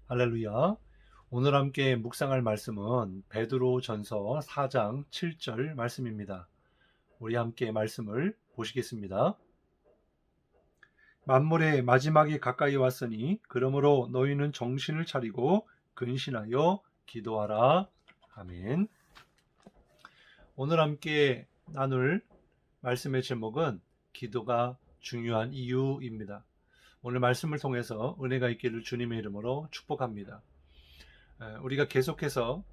할렐루야. 오늘 함께 묵상할 말씀은 베드로전서 4장 7절 말씀입니다. 우리 함께 말씀을 보시겠습니다. 만물의 마지막이 가까이 왔으니 그러므로 너희는 정신을 차리고 근신하여 기도하라. 아멘. 오늘 함께 나눌 말씀의 제목은 기도가 중요한 이유입니다. 오늘 말씀을 통해서 은혜가 있기를 주님의 이름으로 축복합니다. 우리가 계속해서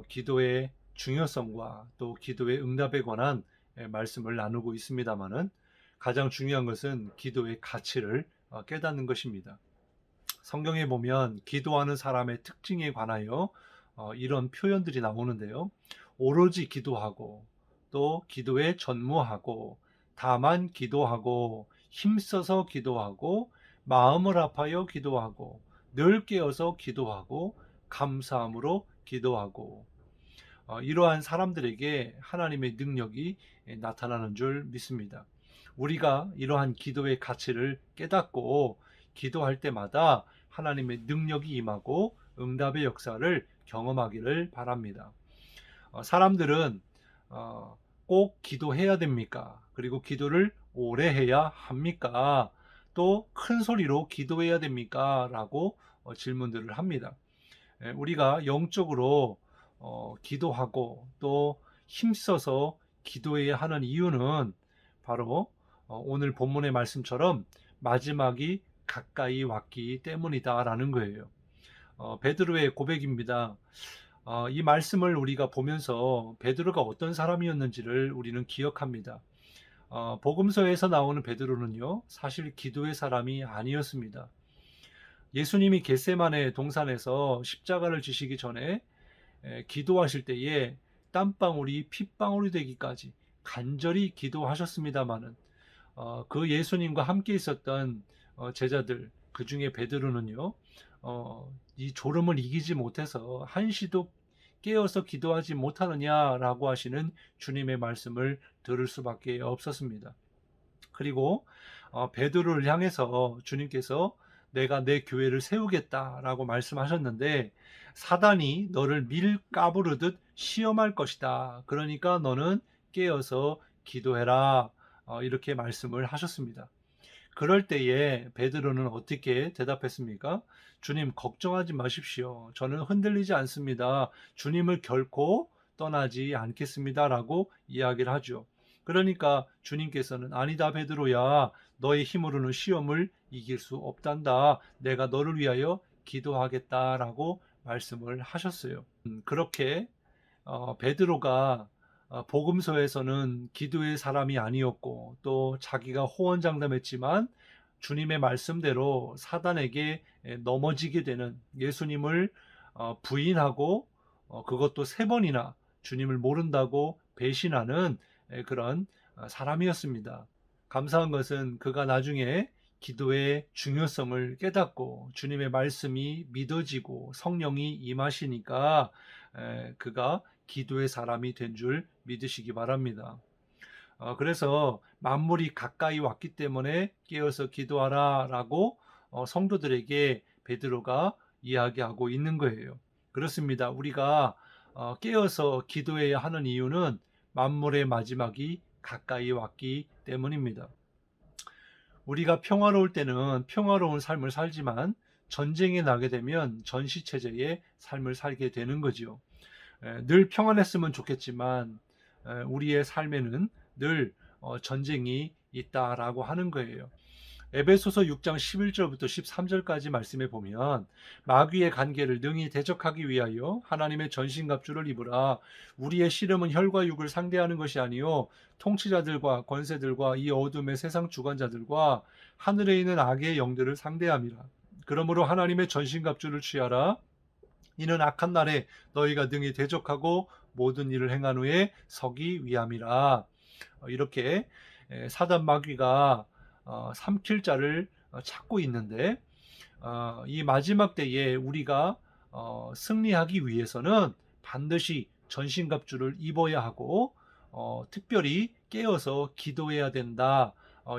기도의 중요성과 또 기도의 응답에 관한 말씀을 나누고 있습니다만은 가장 중요한 것은 기도의 가치를 깨닫는 것입니다. 성경에 보면 기도하는 사람의 특징에 관하여 이런 표현들이 나오는데요. 오로지 기도하고 또 기도에 전무하고 다만 기도하고 힘써서 기도하고 마음을 아파여 기도하고 늘 깨어서 기도하고 감사함으로 기도하고 이러한 사람들에게 하나님의 능력이 나타나는 줄 믿습니다. 우리가 이러한 기도의 가치를 깨닫고 기도할 때마다 하나님의 능력이 임하고 응답의 역사를 경험하기를 바랍니다. 사람들은 꼭 기도해야 됩니까? 그리고 기도를 오래 해야 합니까? 또 큰 소리로 기도해야 됩니까? 라고 질문들을 합니다. 우리가 영적으로 기도하고 또 힘써서 기도해야 하는 이유는 바로 오늘 본문의 말씀처럼 마지막이 가까이 왔기 때문이다라는 거예요. 베드로의 고백입니다. 이 말씀을 우리가 보면서 베드로가 어떤 사람이었는지를 우리는 기억합니다. 복음서에서 나오는 베드로는요, 사실 기도의 사람이 아니었습니다. 예수님이 겟세마네 동산에서 십자가를 지시기 전에 기도하실 때에 땀방울이 핏방울이 되기까지 간절히 기도하셨습니다마는 그 예수님과 함께 있었던 제자들 그 중에 베드로는요, 이 졸음을 이기지 못해서 한시도 깨어서 기도하지 못하느냐라고 하시는 주님의 말씀을 들을 수밖에 없었습니다. 그리고 베드로를 향해서 주님께서 내가 내 교회를 세우겠다라고 말씀하셨는데 사단이 너를 밀 까부르듯 시험할 것이다. 그러니까 너는 깨어서 기도해라. 이렇게 말씀을 하셨습니다. 그럴 때에 베드로는 어떻게 대답했습니까? 주님 걱정하지 마십시오. 저는 흔들리지 않습니다. 주님을 결코 떠나지 않겠습니다라고 이야기를 하죠. 그러니까 주님께서는 아니다 베드로야 너의 힘으로는 시험을 이길 수 없단다. 내가 너를 위하여 기도하겠다라고 말씀을 하셨어요. 그렇게 베드로가 복음서에서는 기도의 사람이 아니었고 또 자기가 호언장담했지만 주님의 말씀대로 사단에게 넘어지게 되는 예수님을 부인하고 그것도 3번이나 주님을 모른다고 배신하는 그런 사람이었습니다. 감사한 것은 그가 나중에 기도의 중요성을 깨닫고 주님의 말씀이 믿어지고 성령이 임하시니까 그가 기도의 사람이 된 줄 믿으시기 바랍니다. 그래서 만물이 가까이 왔기 때문에 깨어서 기도하라 라고 성도들에게 베드로가 이야기하고 있는 거예요. 그렇습니다. 우리가 깨어서 기도해야 하는 이유는 만물의 마지막이 가까이 왔기 때문입니다. 우리가 평화로울 때는 평화로운 삶을 살지만 전쟁에 나게 되면 전시체제의 삶을 살게 되는 거지요. 늘 평안했으면 좋겠지만 우리의 삶에는 늘 전쟁이 있다라고 하는 거예요. 에베소서 6장 11절부터 13절까지 말씀해 보면 마귀의 관계를 능히 대적하기 위하여 하나님의 전신갑주를 입으라. 우리의 씨름은 혈과 육을 상대하는 것이 아니요 통치자들과 권세들과 이 어둠의 세상 주관자들과 하늘에 있는 악의 영들을 상대함이라. 그러므로 하나님의 전신갑주를 취하라. 이는 악한 날에 너희가 능히 대적하고 모든 일을 행한 후에 서기 위함이라. 이렇게 사단 마귀가 삼킬 자를 찾고 있는데 이 마지막 때에 우리가 승리하기 위해서는 반드시 전신갑주를 입어야 하고 특별히 깨어서 기도해야 된다.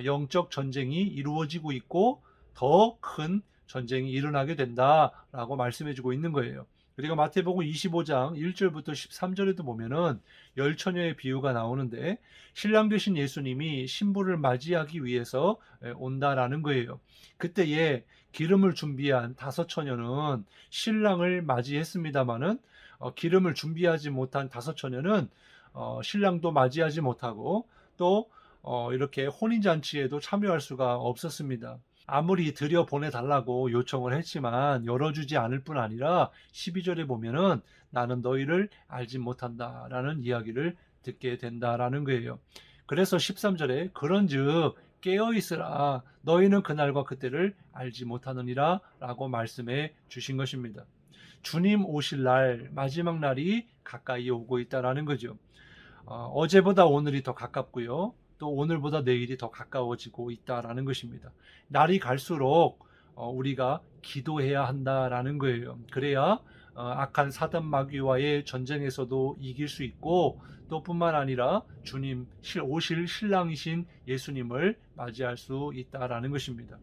영적 전쟁이 이루어지고 있고 더 큰 전쟁이 일어나게 된다라고 말씀해주고 있는 거예요. 그리고 마태복음 25장 1절부터 13절에도 보면은 열처녀의 비유가 나오는데 신랑 되신 예수님이 신부를 맞이하기 위해서 온다라는 거예요. 그때에 기름을 준비한 다섯 처녀는 신랑을 맞이했습니다마는 기름을 준비하지 못한 다섯 처녀는 신랑도 맞이하지 못하고 또 이렇게 혼인잔치에도 참여할 수가 없었습니다. 아무리 들여 보내달라고 요청을 했지만 열어주지 않을 뿐 아니라 12절에 보면은 나는 너희를 알지 못한다라는 이야기를 듣게 된다라는 거예요. 그래서 13절에 그런즉 깨어있으라 너희는 그날과 그때를 알지 못하느니라 라고 말씀해 주신 것입니다. 주님 오실 날 마지막 날이 가까이 오고 있다라는 거죠. 어제보다 오늘이 더 가깝고요. 또 오늘보다 내일이 더 가까워지고 있다라는 것입니다. 날이 갈수록 우리가 기도해야 한다라는 거예요. 그래야 악한 사단 마귀와의 전쟁에서도 이길 수 있고 또 뿐만 아니라 주님 오실 신랑이신 예수님을 맞이할 수 있다라는 것입니다.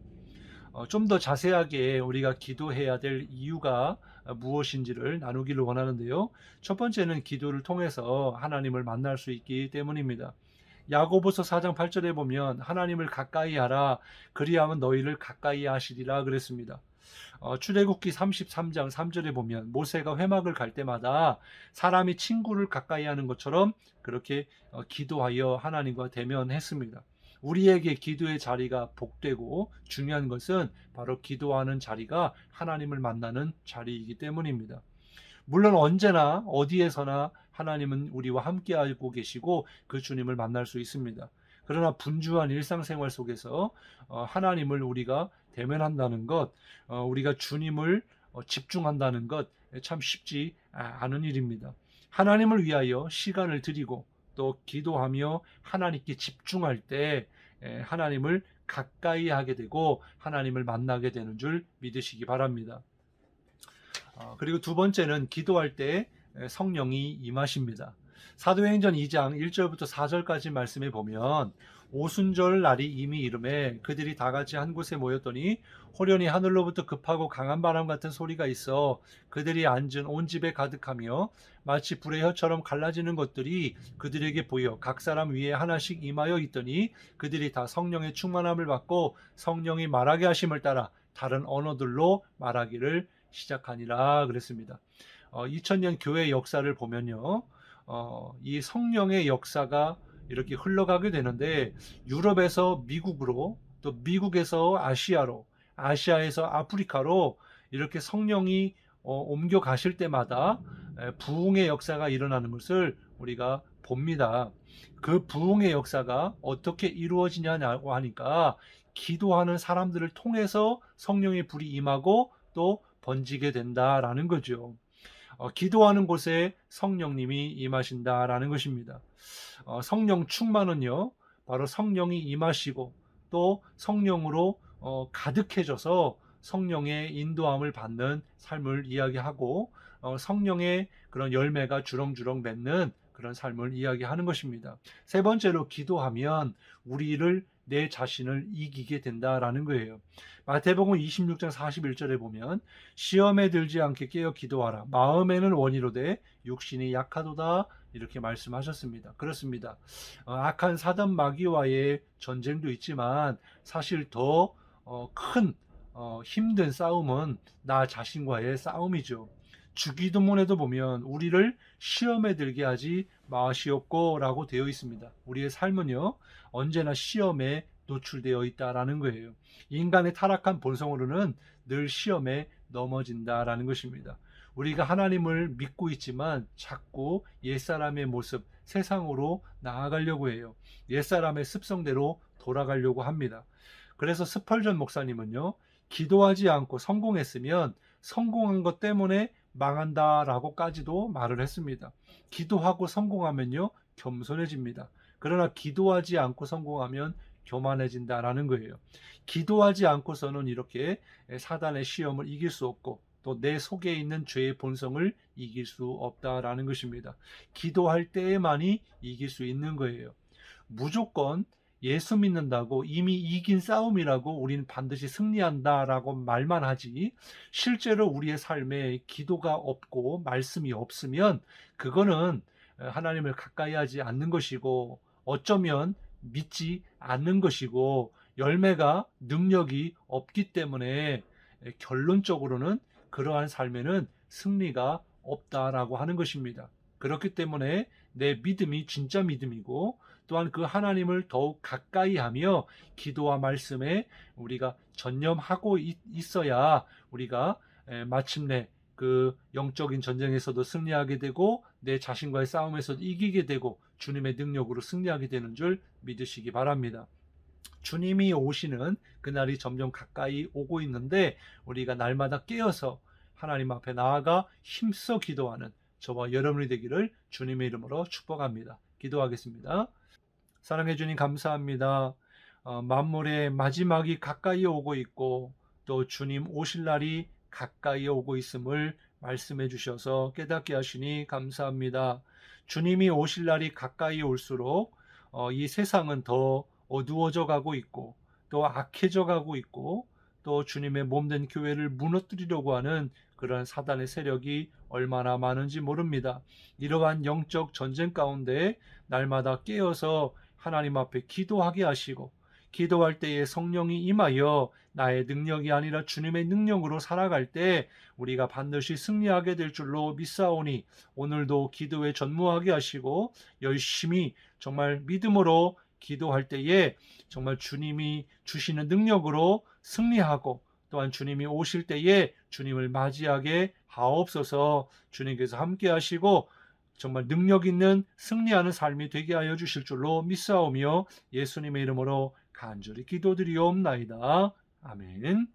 좀 더 자세하게 우리가 기도해야 될 이유가 무엇인지를 나누기를 원하는데요. 첫 번째는 기도를 통해서 하나님을 만날 수 있기 때문입니다. 야고보서 4장 8절에 보면 하나님을 가까이 하라 그리하면 너희를 가까이 하시리라 그랬습니다. 출애굽기 33장 3절에 보면 모세가 회막을 갈 때마다 사람이 친구를 가까이 하는 것처럼 그렇게 기도하여 하나님과 대면했습니다. 우리에게 기도의 자리가 복되고 중요한 것은 바로 기도하는 자리가 하나님을 만나는 자리이기 때문입니다. 물론 언제나 어디에서나 하나님은 우리와 함께하고 계시고 그 주님을 만날 수 있습니다. 그러나 분주한 일상생활 속에서 하나님을 우리가 대면한다는 것, 우리가 주님을 집중한다는 것 참 쉽지 않은 일입니다. 하나님을 위하여 시간을 드리고 또 기도하며 하나님께 집중할 때 하나님을 가까이 하게 되고 하나님을 만나게 되는 줄 믿으시기 바랍니다. 그리고 두 번째는 기도할 때 성령이 임하십니다. 사도행전 2장 1절부터 4절까지 말씀해 보면 오순절 날이 이미 이름에 그들이 다 같이 한 곳에 모였더니 호련히 하늘로부터 급하고 강한 바람 같은 소리가 있어 그들이 앉은 온 집에 가득하며 마치 불의 혀처럼 갈라지는 것들이 그들에게 보여 각 사람 위에 하나씩 임하여 있더니 그들이 다 성령의 충만함을 받고 성령이 말하게 하심을 따라 다른 언어들로 말하기를 시작하니라 그랬습니다. 2000년 교회 역사를 보면요. 이 성령의 역사가 이렇게 흘러가게 되는데 유럽에서 미국으로 또 미국에서 아시아로 아시아에서 아프리카로 이렇게 성령이 옮겨 가실 때마다 부흥의 역사가 일어나는 것을 우리가 봅니다. 그 부흥의 역사가 어떻게 이루어지냐고 하니까 기도하는 사람들을 통해서 성령의 불이 임하고 또 번지게 된다라는 거죠. 기도하는 곳에 성령님이 임하신다라는 것입니다. 성령 충만은요, 바로 성령이 임하시고 또 성령으로 가득해져서 성령의 인도함을 받는 삶을 이야기하고 성령의 그런 열매가 주렁주렁 맺는 그런 삶을 이야기하는 것입니다. 세 번째로 기도하면 우리를 내 자신을 이기게 된다라는 거예요. 마태복음 26장 41절에 보면 시험에 들지 않게 깨어 기도하라. 마음에는 원이로되 육신이 약하도다 이렇게 말씀하셨습니다. 그렇습니다. 악한 사단 마귀와의 전쟁도 있지만 사실 더 큰 힘든 싸움은 나 자신과의 싸움이죠. 주기도문에도 보면 우리를 시험에 들게 하지 마시옵고라고 되어 있습니다. 우리의 삶은요 언제나 시험에 노출되어 있다라는 거예요. 인간의 타락한 본성으로는 늘 시험에 넘어진다라는 것입니다. 우리가 하나님을 믿고 있지만 자꾸 옛사람의 모습, 세상으로 나아가려고 해요. 옛사람의 습성대로 돌아가려고 합니다. 그래서 스펄전 목사님은요, 기도하지 않고 성공했으면 성공한 것 때문에 망한다라고까지도 말을 했습니다. 기도하고 성공하면요, 겸손해집니다. 그러나 기도하지 않고 성공하면 교만해진다라는 거예요. 기도하지 않고서는 이렇게 사단의 시험을 이길 수 없고 또 내 속에 있는 죄의 본성을 이길 수 없다라는 것입니다. 기도할 때에만이 이길 수 있는 거예요. 무조건 예수 믿는다고 이미 이긴 싸움이라고 우리는 반드시 승리한다라고 말만 하지, 실제로 우리의 삶에 기도가 없고 말씀이 없으면 그거는 하나님을 가까이 하지 않는 것이고, 어쩌면 믿지 않는 것이고, 열매가 능력이 없기 때문에 결론적으로는 그러한 삶에는 승리가 없다라고 하는 것입니다. 그렇기 때문에 내 믿음이 진짜 믿음이고, 또한 그 하나님을 더욱 가까이 하며 기도와 말씀에 우리가 전념하고 있어야 우리가 마침내 그 영적인 전쟁에서도 승리하게 되고, 내 자신과의 싸움에서도 이기게 되고, 주님의 능력으로 승리하게 되는 줄 믿으시기 바랍니다. 주님이 오시는 그날이 점점 가까이 오고 있는데, 우리가 날마다 깨어서 하나님 앞에 나아가 힘써 기도하는 저와 여러분이 되기를 주님의 이름으로 축복합니다. 기도하겠습니다. 사랑해 주님 감사합니다. 만물의 마지막이 가까이 오고 있고, 또 주님 오실 날이 가까이 오고 있음을 말씀해 주셔서 깨닫게 하시니 감사합니다. 주님이 오실 날이 가까이 올수록 이 세상은 더 어두워져 가고 있고, 또 악해져 가고 있고, 또 주님의 몸된 교회를 무너뜨리려고 하는 그러한 사단의 세력이 얼마나 많은지 모릅니다. 이러한 영적 전쟁 가운데 날마다 깨어서 하나님 앞에 기도하게 하시고, 기도할 때에 성령이 임하여 나의 능력이 아니라 주님의 능력으로 살아갈 때 우리가 반드시 승리하게 될 줄로 믿사오니, 오늘도 기도에 전무하게 하시고 열심히 정말 믿음으로 기도할 때에 정말 주님이 주시는 능력으로 승리하고, 또한 주님이 오실 때에 주님을 맞이하게 하옵소서. 주님께서 함께 하시고 정말 능력 있는 승리하는 삶이 되게 하여 주실 줄로 믿사오며 예수님의 이름으로 간절히 기도드리옵나이다. 아멘.